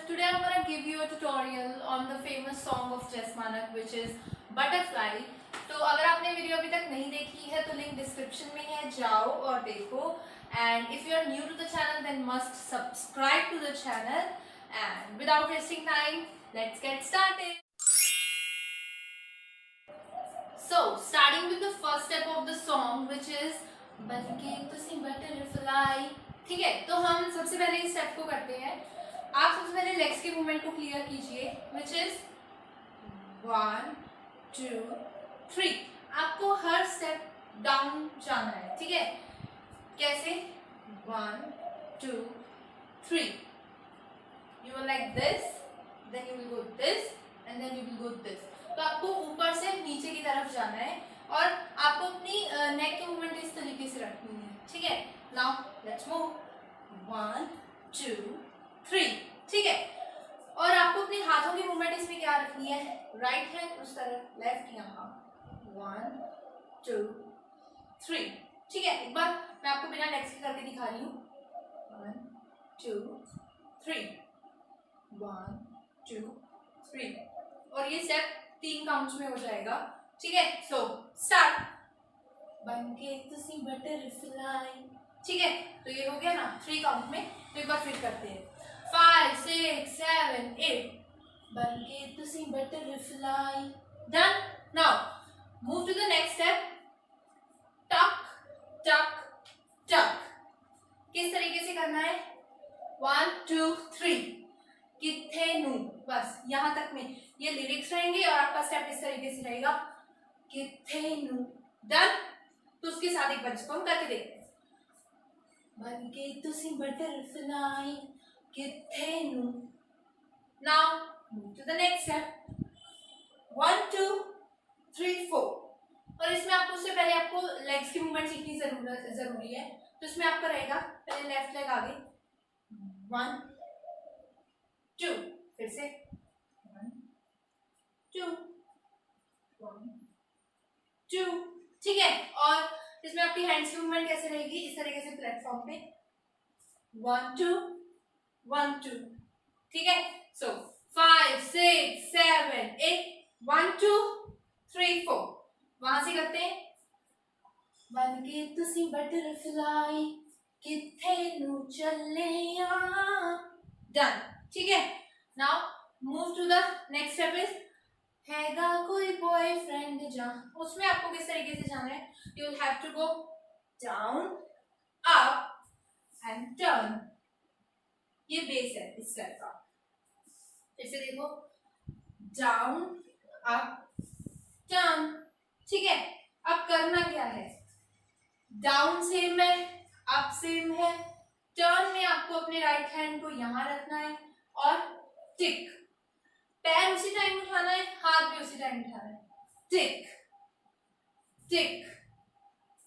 Today I'm gonna give you a tutorial on the famous song of Jess Manak which is Butterfly. तो अगर आपने video अभी तक नहीं देखी है तो लिंक डिस्क्रिप्शन में है, जाओ और देखो. And if you are new to the channel then must subscribe to the channel. And without wasting time, let's get started. So starting with the first step of the song which is बनके तुसी butterfly. ठीक है, तो हम सबसे पहले इस step को करते हैं. आप सबसे पहले लेग्स के मूवमेंट को क्लियर कीजिए विच इज 1 2 3. आपको हर स्टेप डाउन जाना है. ठीक है, कैसे 1 2 3. You will like this, then you will go this and then you will go this. तो आपको ऊपर से नीचे की तरफ जाना है और आपको अपनी नेक की मूवमेंट इस तरीके से रखनी है. ठीक है, नाउ लेट्स मूव 1 2 3. ठीक है, और आपको अपने हाथों की मूवमेंट इसमें क्या रखनी है, राइट हैंड उस तरफ, लेफ्ट यहाँ 1 2 3. ठीक है, एक बार मैं आपको बिना लेग्स के करके दिखा रही हूँ. 1 2 3 1 2 3. और ये स्टेप 3 काउंट्स में हो जाएगा. ठीक है, सो स्टार्ट. बनके तुसी बटरफ्लाई. ठीक है, तो ये हो गया ना 3 काउंट में. तो एक बार फिर करते हैं 5 6 7 8. बनके तुसी butterfly. Done. Now move to the next step. टक टक टक. किस तरीके से करना है, 1 2 3. किथे नू, बस यहाँ तक में ये लिरिक्स रहेंगे और आपका स्टेप इस तरीके से रहेगा, किथे नू. डन. तो उसके साथ एक बार इसको हम करके देखते हैं. बनके तुसी बटरफ्लाई किथे नू. Now move to the next step 1 2 3 4. और इसमें आपको उससे पहले आपको लेग्स की मूवमेंट सीखनी जरूरी है. तो इसमें आपका रहेगा पहले लेफ्ट लेग आगे 1 2. फिर से 1 2 1 2. ठीक है, और इसमें आपकी हैंड्स की मूवमेंट कैसे रहेगी, इस तरीके से प्लेटफॉर्म पे 1 2 1 2. ठीक है, सो 5 6 7 8 1 2 3 4. वहां से करते हैं. बनके तुसी बटरफ्लाई किथे नू चले आ. डन. ठीक है, now move to the next step is हैगा कोई बॉयफ्रेंड जा. उसमें आपको किस तरीके से जाना है, you will have to go down up and turn. ये बेस है इस स्टेप का. फिर से देखो, डाउन अप टर्न. ठीक है, अब करना क्या है, डाउन सेम है, अप सेम है. टर्न में आपको अपने राइट हैंड को यहाँ रखना है और टिक. पैर उसी टाइम उठाना है, हाथ भी उसी टाइम उठाना है. टिक टिक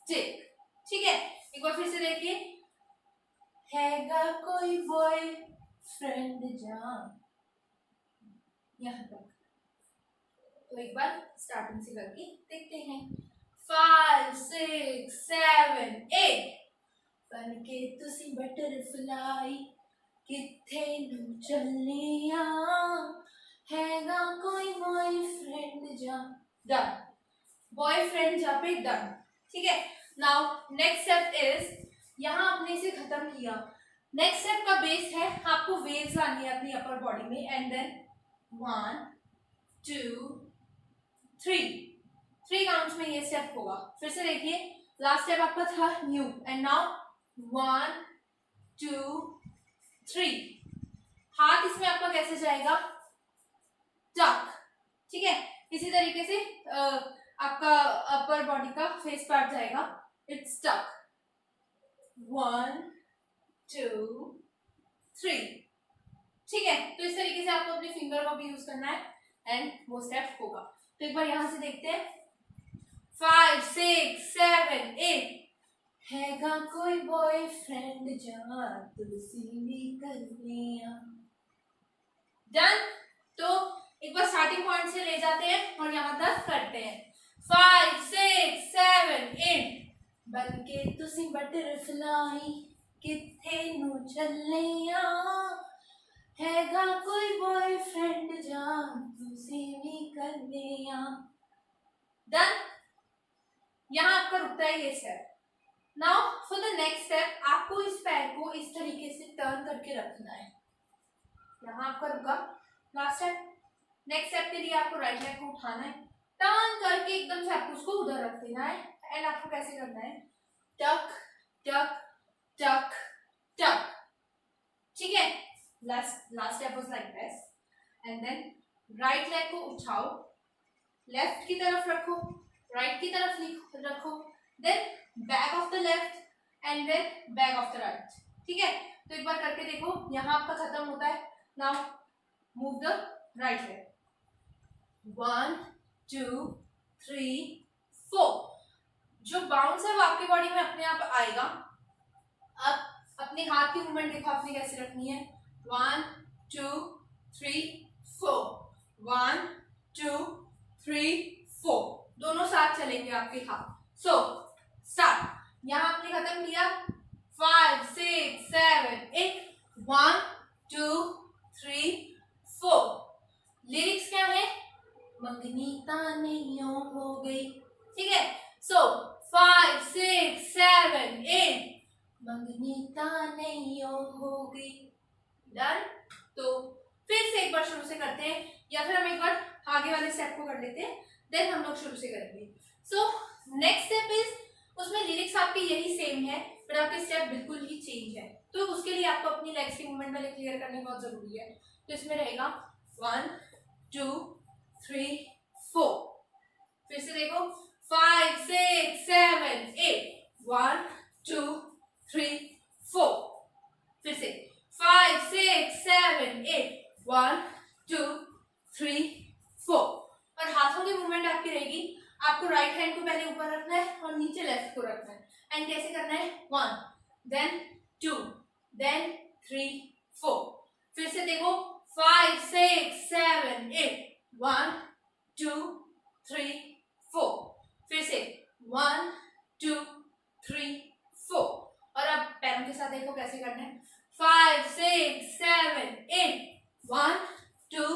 टिक. ठीक है, एक बार फिर से देखिए. हैगा कोई बॉयफ्रेंड जा, यहाँ तक. तो एक बार स्टार्टिंग से करके देखते हैं. 5 6 7 8. बनके तुसी बटरफ्लाई किथे नू चले आ. हैगा कोई बॉयफ्रेंड जा. डन. बॉयफ्रेंड जा पे डन. ठीक है, नाउ नेक्स्ट स्टेप इज, यहाँ आपने इसे खत्म किया. नेक्स्ट स्टेप का बेस है आपको वेव्स लानी है अपनी अपर बॉडी में. एंड देन 1 2 3 काउंट्स में ये स्टेप होगा. फिर से देखिए, लास्ट स्टेप आपका था न्यू. And now 1 2 3. हाथ इसमें आपका कैसे जाएगा, टक. ठीक है, इसी तरीके से आपका अपर बॉडी का फेस पार्ट जाएगा. इट्स टक. 1 2 3. ठीक है, तो इस तरीके से आपको अपने फिंगर को भी यूज करना है एंड वो स्टेप होगा. तो एक बार यहां से देखते हैं. 5 6 7 8. हैगा कोई बॉयफ्रेंड जा तुलसी भी करने आ. डन. तो एक बार स्टार्टिंग पॉइंट से ले जाते हैं और यहाँ तक करते हैं. 5 6 7 8. बनके तुसी बटरफ्लाई किथे नू चले आ. हैगा कोई बॉयफ्रेंड जान तुसी भी कर लिया। डन। यहाँ आपका रुकता है ये step. Now for the next step आपको इस पैर को इस तरीके से टर्न करके रखना है। यहाँ आपका रुका लास्ट स्टेप। नेक्स्ट स्टेप के लिए आपको राइट लेग को उठाना है, टर्न करके एकदम से आपको उसको उधर रख देना है। एंड आपको कैसे करना है, टक टक टक टक, ठीक है। Last step was like this. And then right leg को उठाओ, लेफ्ट की तरफ रखो, राइट की तरफ रखो, then back of the left and then back of the right, ठीक है। तो एक बार करके देखो, यहाँ आपका खत्म होता है। Now move the right leg, 1 2 3 4। जो बाउंस है वो आपकी बॉडी में अपने आप आएगा। अब अपने हाथ की मूवमेंट देखो आपने कैसे रखनी है, 1 2 3 4, 1 2 3 4, दोनों साथ चलेंगे आपके हाथ। So start. यहाँ आपने खत्म किया, 5 6 7 8, 1 2 3 4। लिरिक्स क्या है, मंगनी तानियों हो गई, ठीक है। सो 5 6 7 8, मंगनी तानियों हो गई। डन। तो फिर से एक बार शुरू से करते हैं, या फिर हम एक बार आगे वाले स्टेप को कर लेते हैं, देन हम लोग शुरू से करेंगे। सो नेक्स्ट स्टेप इज, उसमें लिरिक्स आपकी यही सेम है बट आपके स्टेप बिल्कुल ही चेंज है। तो उसके लिए आपको अपनी लेग्स की मूवमेंट पहले क्लियर करनी बहुत जरूरी है। तो इसमें रहेगा 1 2 3 4। फिर से देखो, 5 6 7 8, 1 2 3 4। फिर से 5 6 7 8, 1 2 3 4। और हाथों की मूवमेंट आपकी रहेगी, आपको राइट हैंड को पहले ऊपर रखना है और नीचे लेफ्ट को रखना है। एंड कैसे करना है, 1 देन 2 देन 3 4। फिर से देखो, 5 6 7 8, 1 2 3 4। फिर से 1 2 3 4। और अब पैरों के साथ देखो कैसे करना है, 5 6 7 8, 1 2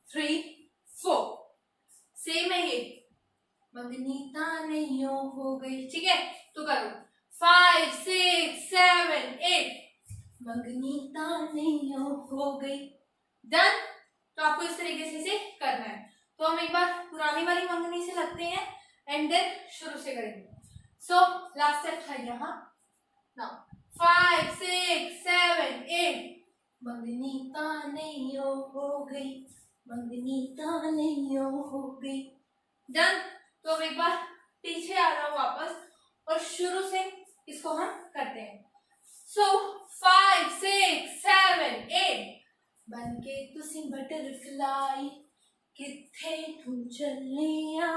3 4। सेम है ये, मंगनी तानियों हो गई, ठीक है। तो करो, 5 6 7 8, मंगनी तानियों हो गई। डन। तो आपको इस तरीके से इसे करना है। तो हम एक बार पुरानी वाली मंगनी से लगते हैं एंड देन शुरू से करेंगे। सो लास्ट स्टेप था यहाँ। नाउ 5 6 7 8, मंगनी तानियों हो गई, मंगनी तानियों हो गई। डन। तो अब एक बार पीछे आ जाओ वापस और शुरू से इसको हम करते हैं। सो 5 6 7 8, बनके तुसी बटरफ्लाई किथे तू चलिया,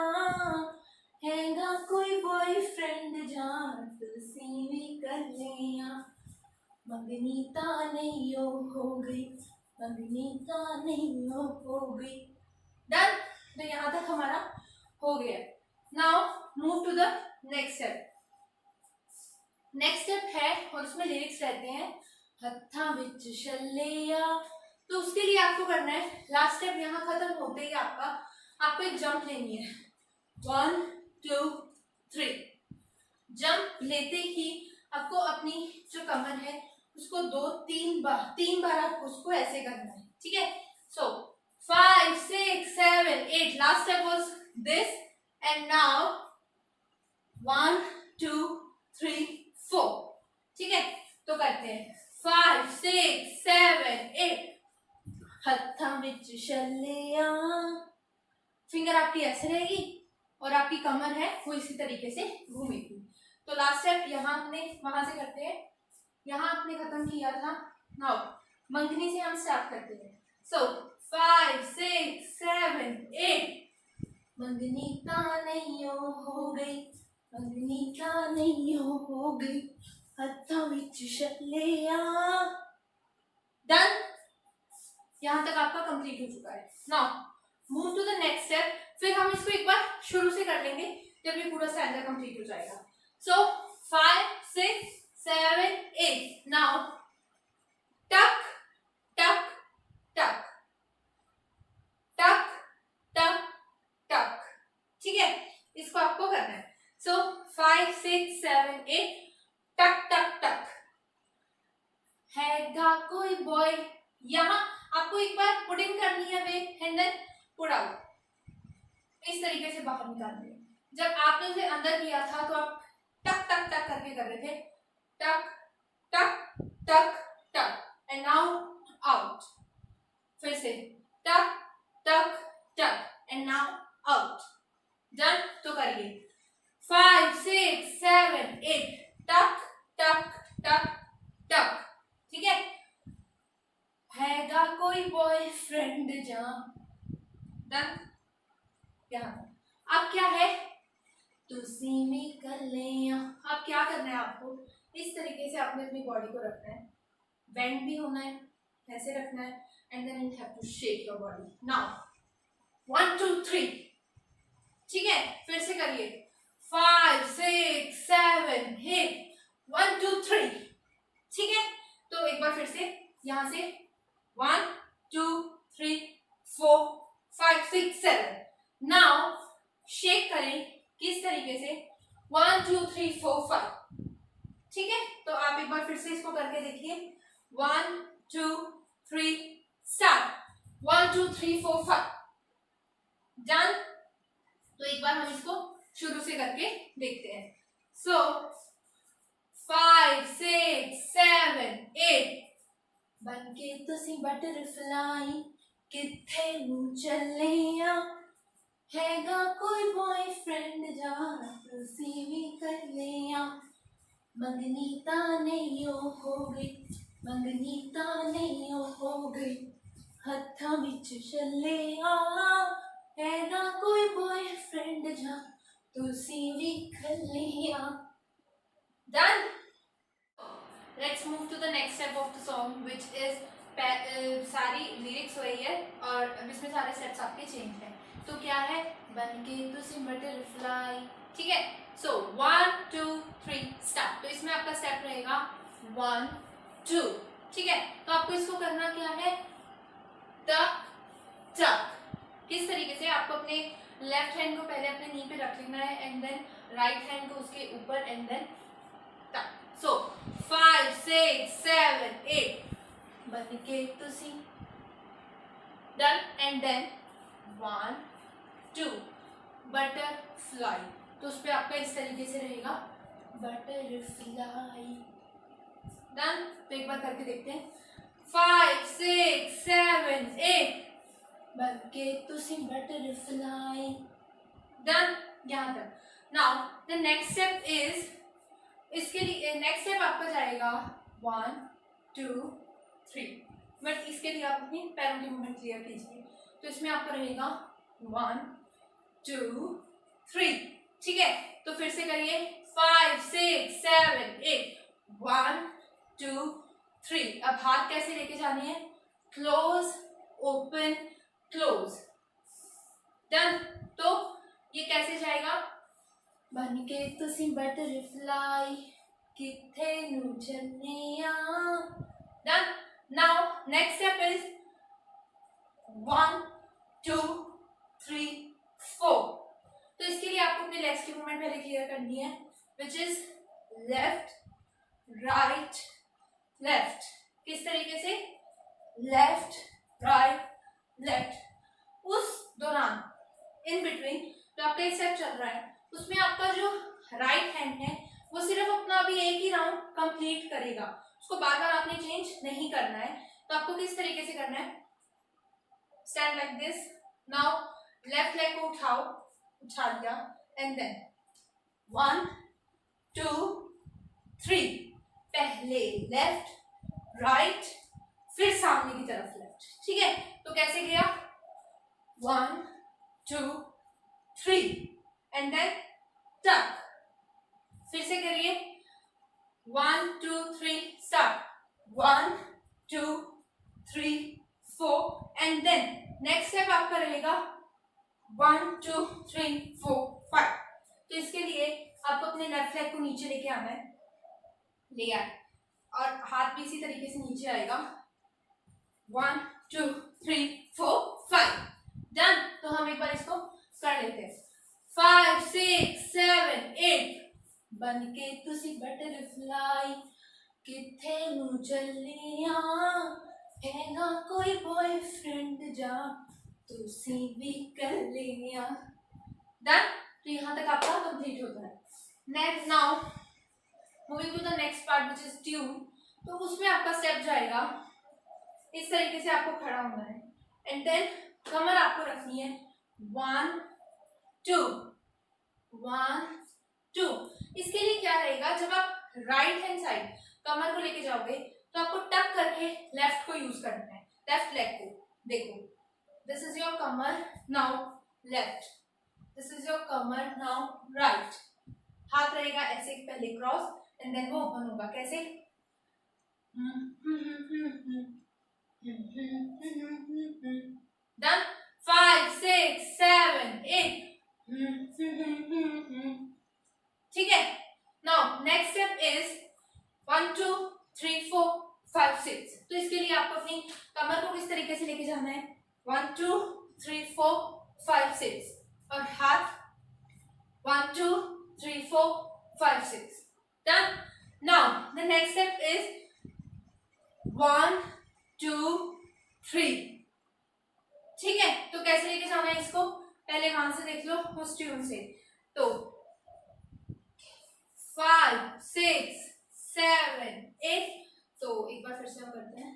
हैगा कोई बॉयफ्रेंड जान तुसी भी कर लिया, मंगनी तानियों हो गई, मंगनी तानियों हो गई। डन। तो यहाँ तक हमारा हो गया। Now move to the next step. Next step है और उसमें लिरिक्स रहते हैं, हत्था विच छल्लिया। तो उसके लिए आपको करना है, लास्ट स्टेप यहाँ खत्म होते ही आपको एक जंप लेनी है, 1 2 3। जंप लेते ही आपको अपनी जो कमर है उसको 2-3 बार आपको उसको ऐसे करना है, ठीक है। सो 5 6 7 8, last step was this and now 1 2 3 4, ठीक है। तो करते हैं, 5 6 7 8, हत्था विच छल्लिया। फिंगर आपकी ऐसे रहेगी और आपकी कमर है वो इसी तरीके से घूमेगी। तो लास्ट स्टेप यहाँ हमने वहां से करते हैं, यहाँ आपने खत्म किया था। नाउ मंगनी से हम स्टार्ट करते हैं। सो 5 6 7 8, मंगनी तानियों हो गई, मंगनी तानियों हो गई, हत्था विच छल्लिया। डन। यहाँ तक आपका कंप्लीट हो चुका है। Now move to the next step. फिर हम इसको एक बार शुरू से कर लेंगे जब ये पूरा स्टैंडर कंप्लीट हो जाएगा। सो 5 6 7 8, नाउ टक टक हैगा कोई बॉय, यहाँ आपको एक बार पुटिंग करनी है way and then put out, इस तरीके से बाहर निकालनी है। जब आपने उसे अंदर किया था तो आप टक टक टक करके कर रहे थे, टक टक टक टक एंड नाउ आउट, फिर से टक टक टक एंड नाउ आउट। डन? तो करिए 5 6 7 8 टक टक टक टक, ठीक है। हैगा कोई बॉयफ्रेंड जहां, डन। यहाँ अब क्या है, तुसी में कर ले। अब क्या करना है आपको, इस तरीके से आपने अपनी बॉडी को रखना है, बेंड भी होना है, ऐसे रखना है and then you have to shake your body. Now 1 2 3, ठीक है। फिर से करिए 5 6 7 8 1 2 3, ठीक है। तो एक बार फिर से यहाँ से 1 2 3 4 5 6 7, नाउ शेक करें किस तरीके से, 1 2 3 4 5, ठीक है। तो आप एक बार फिर से इसको करके देखिए, 1 2 3 स्टार्ट, 1 2 3 4 5, डन। तो एक बार हम इसको शुरू से करके देखते हैं। सो 5 6 7 8 बनके तुसी बटरफ्लाई किथे नू चले आ, हैगा कोई बॉयफ्रेंड जहां तुसी भी कर ले आ, मंगनी ताने यो हो गई, मंगनी ताने यो हो गई, हत्था विच चले आ, हैगा कोई बॉयफ्रेंड जहां तुसी भी कर ले आ। Done? Let's move to the next step of the song which is, सारी लिरिक्स वही है और इसमें सारे स्टेप्स आपके चेंज हैं। तो क्या है, बनके तुसी बटरफ्लाई, ठीक है। सो 1 2 3 स्टार्ट। तो इसमें आपका स्टेप रहेगा 1 2, ठीक है। तो आपको इसको करना क्या है, टक टक। किस तरीके से, आपको अपने लेफ्ट हैंड को पहले अपने नी पे रख लेना है एंड देन राइट हैंड को उसके ऊपर एंड देन टक। सो 5 6 7 8 बनके तुसी, डन। एंड देन 1 2 बटरफ्लाई, तो उस पर आपका इस तरीके से रहेगा बटरफ्लाई, डन। तो एक बार करके देखते हैं, 5 6 7 8 बनके तुसी बटरफ्लाई, डन। यहाँ तक। Now the next step is, इसके लिए नेक्स्ट स्टेप आपका जाएगा 1 2 3, बट इसके लिए आप अपनी पैरों की मूवमेंट क्लियर कीजिए। तो इसमें आपका रहेगा 1 2 3, ठीक है। तो फिर से करिए 5 6 7 8 1 2 3। अब हाथ कैसे लेके जाने हैं, क्लोज ओपन क्लोज, डन। तो ये कैसे जाएगा, बनके तुसी बटरफ्लाई किथे नू चले आ, done. Now next step is 1 2 3 4। तो इसके लिए आपको अपने लेग्स की मूवमेंट पहले क्लियर करनी है, which is left right left. किस तरीके से, लेफ्ट राइट लेफ्ट। उस दौरान इन बिटवीन तो आपका एक स्टेप चल रहा है, उसमें आपका जो राइट हैंड है वो सिर्फ अपना अभी एक ही राउंड कंप्लीट करेगा, उसको बार बार आपने चेंज नहीं करना है। तो आपको किस तरीके से करना है, stand like this. Now left leg को उठाओ, उठा लिया एंड देन 1 2 3, पहले लेफ्ट राइट फिर सामने की तरफ लेफ्ट, ठीक है। तो कैसे गया, 1 2 3 एंड देन टक। फिर से करिए 1 2 3 start, 1 2 3 4 and then next step आपका रहेगा 1 2 3 4 5। तो इसके लिए आपको अपने लेफ्ट लेग को नीचे लेके आना है, ले आए और हाथ भी इसी तरीके से नीचे आएगा, 1 2 3 4 5, डन। तो हम एक बार इसको कर लेते हैं, 5 6 7 8 बनके तुसी बटरफ्लाई किथे नू चलिया हैगा कोई बॉयफ्रेंड जा तुसी भी कर लिया। डन। तो यहाँ तक आपका कंप्लीट होता है। Next now moving to the next part which is tune. तो उसमें आपका स्टेप जाएगा इस तरीके से, आपको खड़ा होना है एंड देन कमर आपको रखनी है 1 2 1 2। इसके लिए क्या रहेगा, जब आप राइट हैंड साइड कमर को लेके जाओगे तो आपको टक करके लेफ्ट को यूज करना है, लेफ्ट लेग को। देखो, this is your Qamar now left, this is your Qamar now right. हाथ रहेगा ऐसे पहले क्रॉस एंड देन वो ओपन होगा। कैसे? डन। 5 6 7 8। ठीक है। Now next step is 1 2 3 4 5 6। तो इसके लिए आपको अपनी कमर को किस तरीके से लेके जाना है, 1 2 3 4 5 6 और हाथ 1 2 3 4 5 6। Done. Now the next step is 1 2 3। ठीक है। तो कैसे लेके जाना है इसको, पहले वहां से देख लो उस ट्यून से। तो 5 6 7 8। तो एक बार फिर से हम करते हैं।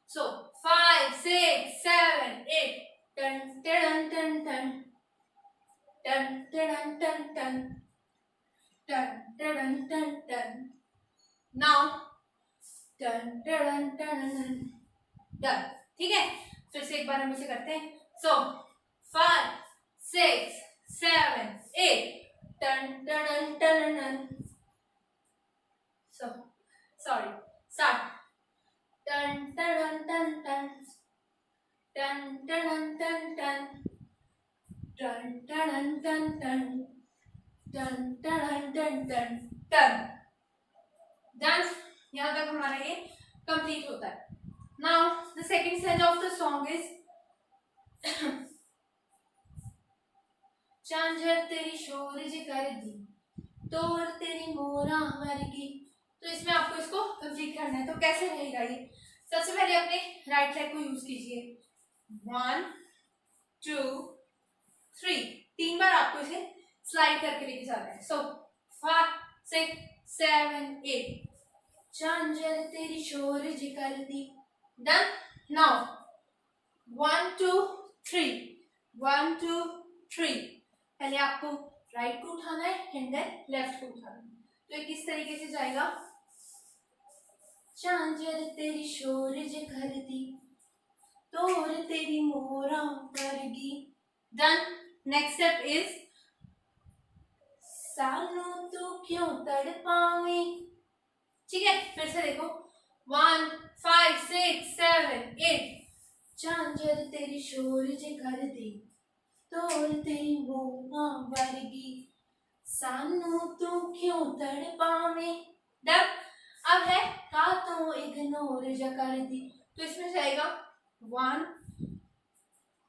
सो 5 6 7 8। टन टन टन टन टन टन टन टन टन टन टन टन। नाउ टन टन टन डन। ठीक है। फिर से एक बार हम इसे करते हैं। सो 5 6 7 8। टन टन टन टन। Sorry, start. टन टन टन टन टन टन टन टन टन टन टन टन टन टन टन टन टन। डन। यहाँ तक हमारा ये कंप्लीट होता है। Now the second stage of the song is झांझर तेरी शोर जी कर दी तोड़ तेरी मोरा वर्गी। तो इसमें आपको इसको कंप्लीट करना है। तो कैसे रहेगा ये, सबसे पहले अपने राइट लेग को यूज कीजिए, 1 2 3। 3 बार आपको इसे स्लाइड करके लेके जाना है। सो 5 6 7 8। झांझर तेरी शोर जी कर दी। डन। नाउ 1 2 3 1 2 3। पहले आपको राइट को उठाना है एंड देन लेफ्ट को उठाना है। तो ये किस तरीके से जाएगा, झांझर तेरी शोर जे कर दी तोड़ तेरी मोरा करगी। डन। नेक्स्ट स्टेप इज सानू तू क्यों तड़पावे। ठीक है। फिर से देखो, 1 5 6 7 8। झांझर तेरी शोर जे कर दी तोड़ तेरी मोरा वर्गी सानू तू क्यों तड़पावे। डन। अब है का तो इग्नोर जा कर दी। तो इसमें जाएगा 1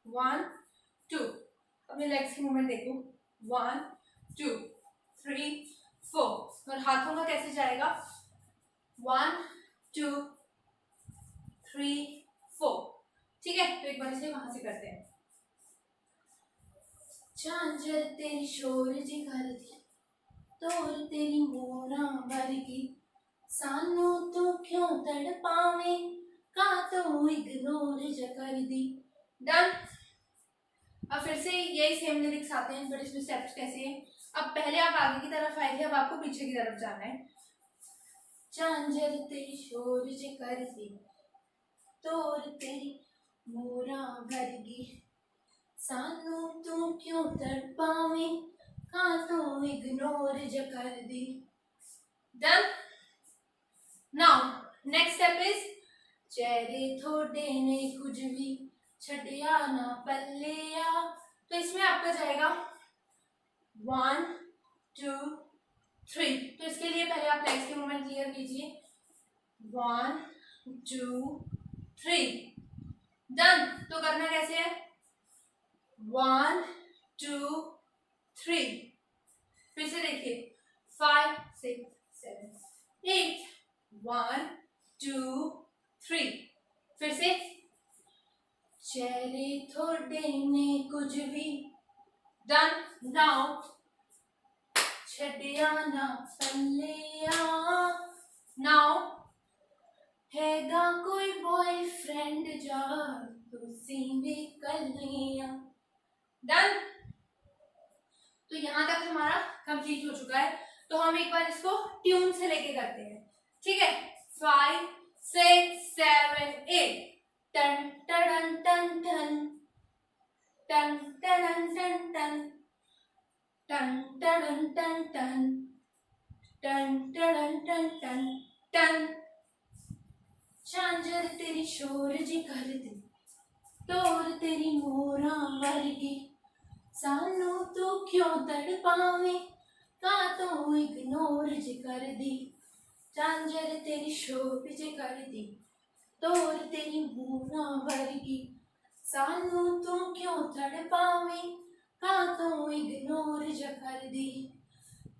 1 2। अपने लेग्स की मूवमेंट देखो, 1 2 3 4। और हाथों का कैसे जाएगा, 1 2 3 4। ठीक है। तो एक बार इसे वहां से करते हैं। झांझर तेरी शोर जी कर दी तोड़ तेरी मोरा वर्गी सानू तू क्यों तड़पावे का तो इग्नोर जा कर दी। डन। अब फिर से यही सेम लिरिक्स आते हैं, बट इसमें स्टेप्स कैसे हैं। अब पहले आप आगे की तरफ आए थे, अब आपको पीछे की तरफ जाना है। झांझर तेरी शोर जे कर दी तोड़ तेरी मोरा वर्गी सानू तू क्यों तड़पावे का तो इग्नोर जा कर दी। Done. Now next step is चेहरे थोड़े ने कुछ भी छटिया ना पल्लिया। तो इसमें आपका जाएगा 1 2 3। तो इसके लिए पहले आप लेग्स के मूवमेंट क्लियर कीजिए, 1 2 3। डन। तो करना कैसे है, 1 2 3। फिर से देखिए 5 6 7 8 1 2 3 फिर से चेहरे थोड़े ने कुछ भी डन नाउ छड़िया ना पल्लिया नाउ हैगा कोई बॉयफ्रेंड जा तुसी भी कर लिया डन। तो यहाँ तक हमारा कंप्लीट हो चुका है। तो हम एक बार इसको ट्यून से लेके करते हैं, ठीक है। 5 6 7 8 टन टन टन टन टन टन टन टन टन टन टन टन टन टन टन टन टन झांझर तेरी शोर जी कर दी तोर तेरी मोरा वर्गी सानू तू क्यों तड़पावे का तू इग्नोर जी कर दी झांझर तेरी शोर जी कर दी तोर तेरी मोरा वर्गी सानू तू क्यों तड़पावे का तू इग्नोर जी कर दी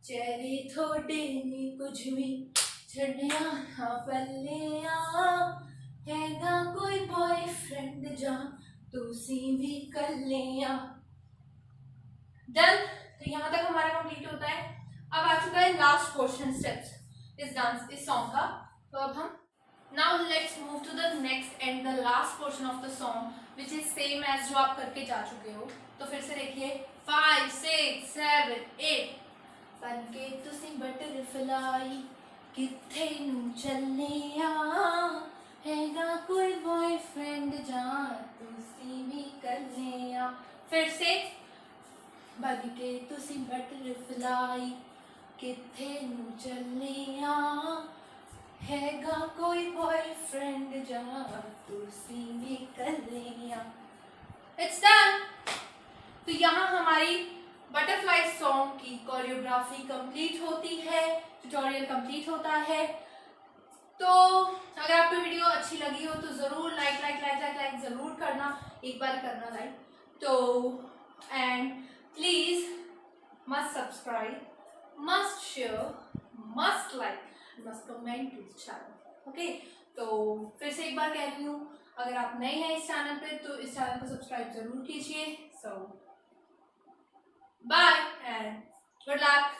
चेहरे थोड़े ने कुछ भी छड़िया ना पल्लिया हैगा कोई बॉयफ्रेंड जा तुसी भी कर लिया डन। तो यहाँ तक हमारा कंप्लीट होता है। अब आ चुका है लास्ट पोर्शन स्टेप्स इस सॉन्ग का। तो अब हम now let's move to the next and the last portion of the song which is same as जो आप करके जा चुके हो। तो फिर से देखिए 5 6 7 8 बनके तुसी बटरफ्लाई किथे नू चले आ हैगा कोई बॉयफ्रेंड जा तुसी भी कर लिया। फिर से बनके तुसी बटरफ्लाई किथे नू चले आ हैगा कोई बॉयफ्रेंड जा तुसी भी कर लिया। It's done. तो यहाँ हमारी बटरफ्लाई सॉन्ग की कोरियोग्राफी कंप्लीट होती है, ट्यूटोरियल कंप्लीट होता है। तो अगर आपको वीडियो अच्छी लगी हो तो ज़रूर लाइक ज़रूर करना, एक बार करना लाइक। तो and please must subscribe, must share, must like, must comment to the channel. Okay, तो फिर से एक बार कह रही हूँ, अगर आप नए हैं इस चैनल पे तो इस चैनल को सब्सक्राइब ज़रूर कीजिए। सो बाय एंड गुड लक।